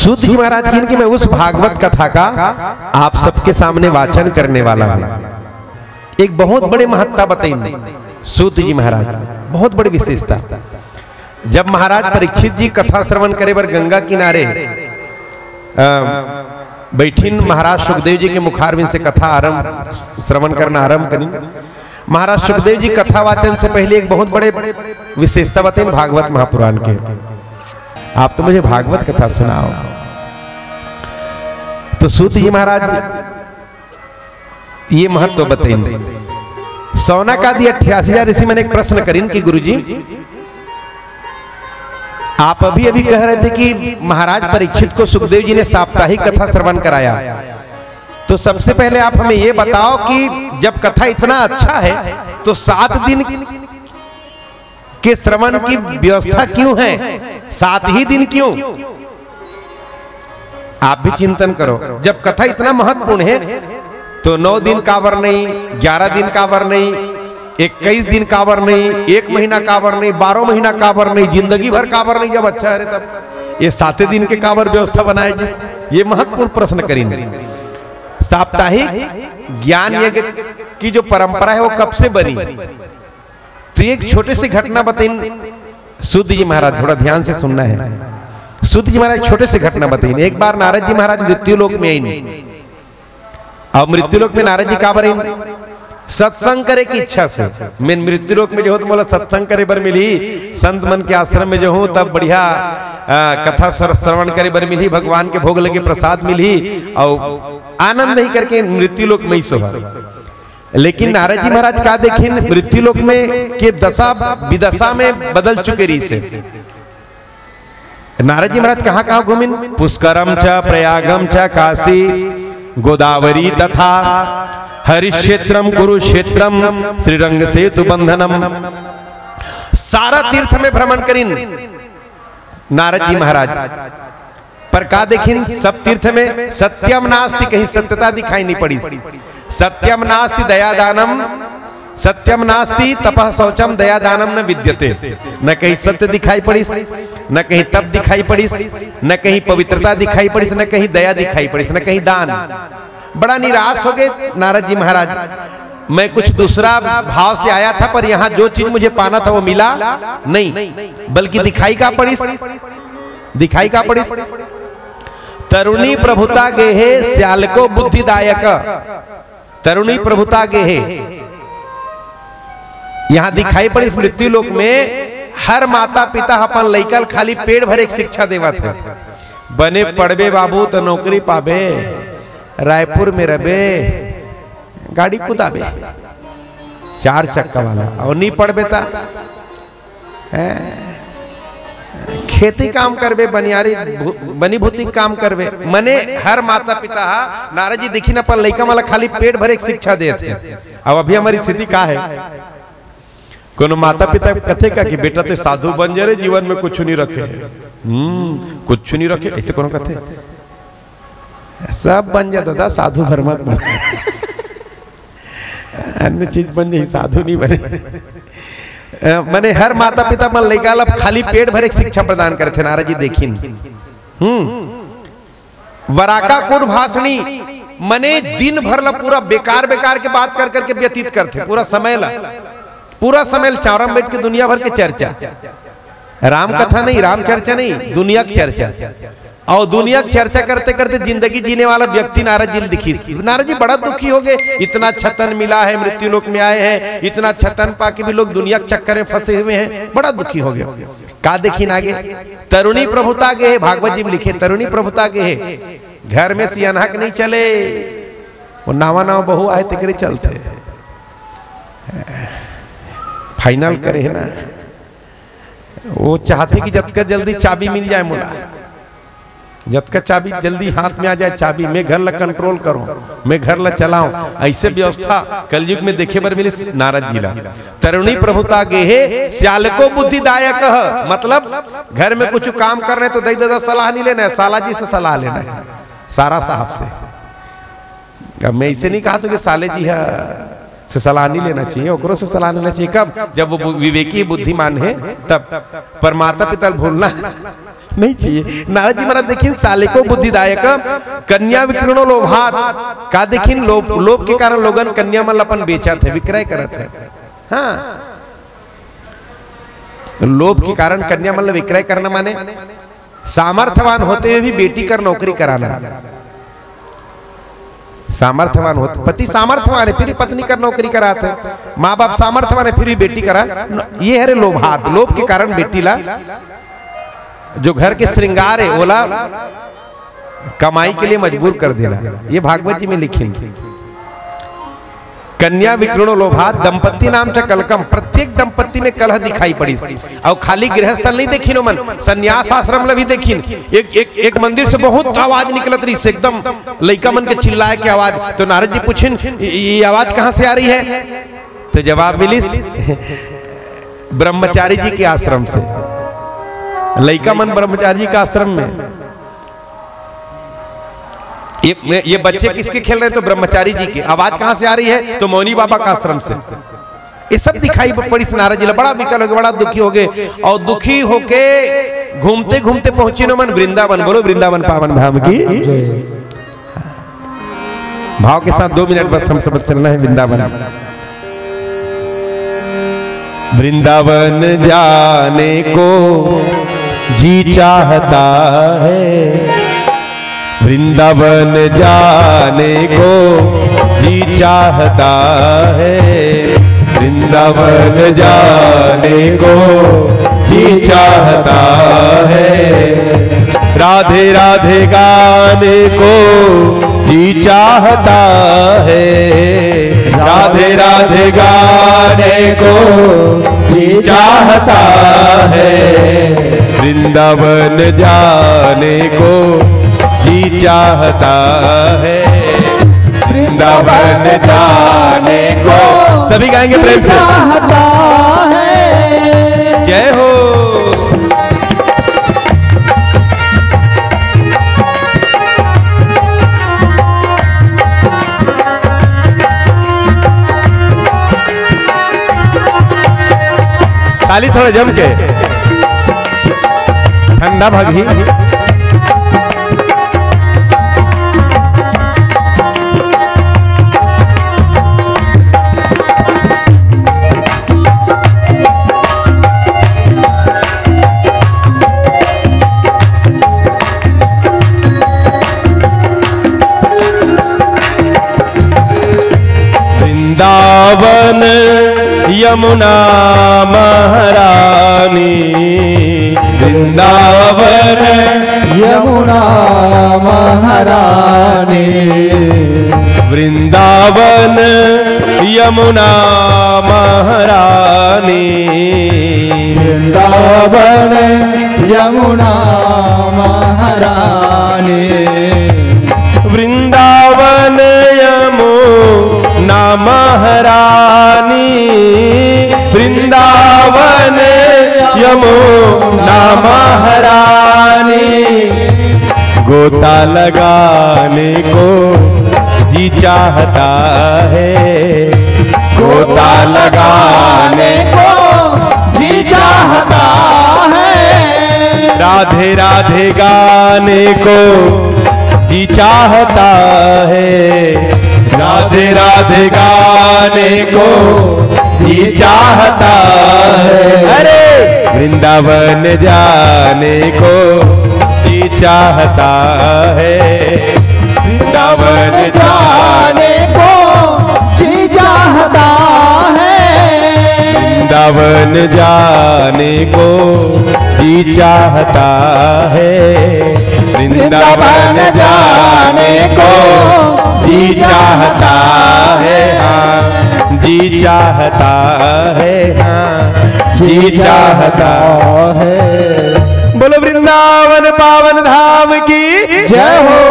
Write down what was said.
सूत जी महाराज की मैं उस भागवत कथा का आप सबके सामने वाचन करने वाला हूं। एक बहुत बड़े महत्ता बताइए सूत जी महाराज, बहुत बड़ी विशेषता। जब महाराज परीक्षित जी कथा श्रवण करे बर गंगा किनारे बैठीन, महाराज सुखदेव जी के मुखारविंद से कथा आरंभ श्रवण करना आरंभ करी। महाराज सुखदेव जी कथा वाचन से पहले एक बहुत बड़े विशेषता बताएं भागवत महापुराण के। आप तो मुझे भागवत कथा सुनाओ। तो सूत जी महाराज ये महत्व बताएंगे। सौनकादि 88,000 ऋषि मैंने एक प्रश्न करीन कि गुरुजी आप अभी अभी कह रहे थे कि महाराज परीक्षित को सुखदेव जी ने साप्ताहिक कथा श्रवण कराया, तो सबसे पहले आप हमें यह बताओ कि जब कथा इतना अच्छा है तो 7 दिन के श्रवण की व्यवस्था क्यों है, 7 ही दिन क्यों? आप भी चिंतन करो। जब कथा इतना महत्वपूर्ण है तो 9 दिन कावर नहीं, 11 दिन कावर नहीं, 21 दिन कावर नहीं, 1 महीना कावर नहीं, 12 महीना कावर नहीं, जिंदगी भर कावर नहीं। जब अच्छा है तब ये 7 दिन के कावर व्यवस्था बनाए जिस, ये महत्वपूर्ण प्रश्न करेंगे। साप्ताहिक ज्ञान यज्ञ की जो परंपरा है वो कब से बनी? तो एक छोटे से घटना बताइए सूत जी महाराज, थोड़ा ध्यान से सुनना है। सूत जी महाराज छोटे से घटना बताइए। एक बार नारद जी महाराज मृत्यु लोक में आई, और मृत्यु लोक में नारद जी काबर सत्संग करे की इच्छा से। मैं मृत्यु लोक में जो हो तो बोला सत्संग करे बर मिली, संत मन के आश्रम में जो हूं तब बढ़िया कथा श्रवण करे बर मिली, भगवान के भोग लगे प्रसाद मिली और आनंद ही करके मृत्यु लोक में ही सोहा। लेकिन नारद जी महाराज का देखिन मृत्यु लोक में के दशा विदशा में बदल चुके रही से। नारद जी महाराज कहां कहां घूमिन? पुष्करम च प्रयागम च काशी गोदावरी तथा हरिक्षेत्रम कुरुक्षेत्रम श्रीरंग सेतु बंधनम, सारा तीर्थ में भ्रमण करीन नारद जी महाराज। पर का देखिन सब तीर्थ में सत्यम नास्ति, कहीं सत्यता दिखाई नहीं पड़ी। सत्यम नास्ति दयादानम, सत्यम नास्ति तपः शौचम दयादानम न विद्यते। न कहीं सत्य दिखाई पड़ी, न कहीं तप दिखाई पड़ी, न कहीं पवित्रता दिखाई पड़ी, न कहीं दया दिखाई पड़ी, न कहीं दान। बड़ा निराश हो गए नारद जी महाराज। मैं कुछ दूसरा भाव से आया था, पर यहाँ जो चीज मुझे पाना था वो मिला नहीं, बल्कि दिखाई का पड़ी, दिखाई का पड़ी। तरुणी प्रभुता गेहे श्याल को बुद्धिदायक, तरुणी प्रभुता गेहे यहां दिखाई पड़ी। मृत्यु लोक में हर माता पिता अपन लइकल खाली पेड़ भरे शिक्षा देवत है। बने पढ़बे बाबू तो नौकरी पाबे, रायपुर में रबे गाड़ी कुदाबे 4 चक्का वाला, और नहीं पढ़बे ता खेती काम करबे, बनियारी बनी भूति काम करबे। मने हर माता पिता नारद जी देखी ना पर लइका वाला खाली पेट भरे शिक्षा देते। अब अभी हमारी स्थिति का है, कोनो माता पिता कथे का कि बेटा ते साधु बन जा रे, जीवन में कुछ नहीं रखे, कुछ नहीं रखे, ऐसे कोनो कथे सब बन जाता था, साधु भर मत बन, अन्य चीज बन जाए, साधु नहीं बने। मने हर माता पिता मन लइका ला खाली पेट भरे शिक्षा प्रदान करते। नारद जी देखिन वराका कुण भाषणी, मने दिन भर ला पूरा बेकार बेकार के बात कर करके व्यतीत करते। पूरा समय चावरम बैठ के दुनिया भर के चर्चा, राम कथा नहीं, राम चर्चा नहीं, दुनिया की चर्चा। और दुनिया की चर्चा करते करते जिंदगी जीने वाला व्यक्ति नारद जी दिखी। नारद जी बड़ा दुखी हो गए, इतना छतन मिला है, मृत्यु लोक में आए हैं, इतना छतन पाके भी लोग दुनिया के चक्कर में फंसे हुए हैं, बड़ा दुखी हो गए। का देखिन आगे, तरुणी प्रभुता के है, भागवत जी में लिखे तरुणी प्रभुता के है। घर में सियानहक नहीं चले, वो नावा नाव बहु आए तिकरे चलते, फाइनल करे है ना। वो चाहते कि जब तक जल्दी चाबी मिल जाए, मोला जब तक चाबी जल्दी हाथ में आ जाए, चाबी मैं घर ला कंट्रोल करूं, मैं घर ला चलाऊं, ऐसे व्यवस्था कलयुग में देखे बर मिली नारद जी ला। तरुणी प्रभुता गेहे श्याल को बुद्धिदायक, मतलब घर में कुछ काम कर रहे तो दई दादा सलाह नहीं लेना है, साला जी से सलाह लेना है, सारा साहब से। अब मैं इसे नहीं कहा तो कि साले जी है से सलाह नहीं लेना चाहिए, ओकरों से सलाह लेना चाहिए। कब? जब वो विवेकी बुद्धिमान है तब। पर माता पिता भूलना नहीं चाहिए। नारद जी महाराज देखिन साले को बुद्धिदायक कन्या विक्रमो लोभात का देखिन लोभ के कारण लोगन कन्या मन अपन बेचा थे, विक्रय करत है। हाँ, लोभ के कारण कन्या मन विक्रय करना माने सामर्थ्यवान होते हुए भी बेटी कर नौकरी कराना। सामर्थ्यवान होते, पति सामर्थ्यवान है फिर पत्नी कर नौकरी कराते, माँ बाप सामर्थ्यवान है फिर भी बेटी करा, ये है लोभात। लोभ के कारण बेटी ला जो घर के श्रृंगार है ओला कमाई के लिए मजबूर कर देना। ये भागवत जी में लिखी। कन्या विक्रमो लोभात दंपत्ति नाम च कलकम, प्रत्येक दंपत्ति में कलह दिखाई पड़ी। और खाली गृहस्थल नहीं देखी मन, संन्यास आश्रम भी देखी। एक मंदिर से बहुत आवाज निकलत रही से, एकदम लइका मन के चिल्लाए के आवाज। तो नारद जी पूछिन ये आवाज कहां से आ रही है? तो जवाब मिलिस ब्रह्मचारी जी के आश्रम से। लइका मन ब्रह्मचारी जी का आश्रम में। ये बच्चे किसके खेल रहे हैं? तो ब्रह्मचारी जी के। आवाज कहां से आ रही है? तो मौनी बाबा का आश्रम से। ये सब दिखाई पड़ी नारद जी, बड़ा विकल हो गए, बड़ा दुखी हो गए। और दुखी होके घूमते घूमते पहुंचे न मन वृंदावन। बोलो वृंदावन पावन धाम की भाव के साथ 2 मिनट बस हम सब चलना है। वृंदावन वृंदावन जाने को जी चाहता है, वृंदावन जाने को जी चाहता है, वृंदावन जाने को जी चाहता है, राधे राधे गाने को जी चाहता है, राधे राधे गाने को जी चाहता है, वृंदावन जाने को जी चाहता है, वृंदावन जाने को। सभी गाएंगे प्रेम से। चाहता है। जय हो। ताली थोड़ा जम के, ठंडा भागी। वृंदावन यमुना महारानी, वृंदावन यमुना महारानी, वृंदावन यमुना महारानी, वृंदावन यमुना महारानी, वृंदावन यमुना महारानी, वृंदावन यमुना महारानी, गोता लगाने को जी चाहता है, गोता लगाने को जी चाहता है, राधे राधे गाने को जी चाहता है, राधे राधे गाने को जी चाहता है, अरे वृंदावन जाने को जी चाहता है, वृंदावन जाने को जी चाहता है, वृंदावन जाने को जी चाहता है, वृंदावन जाने को जी चाहता है, हाँ जी चाहता है, हाँ जी चाहता है। बोलो वृंदावन पावन धाम की जय हो।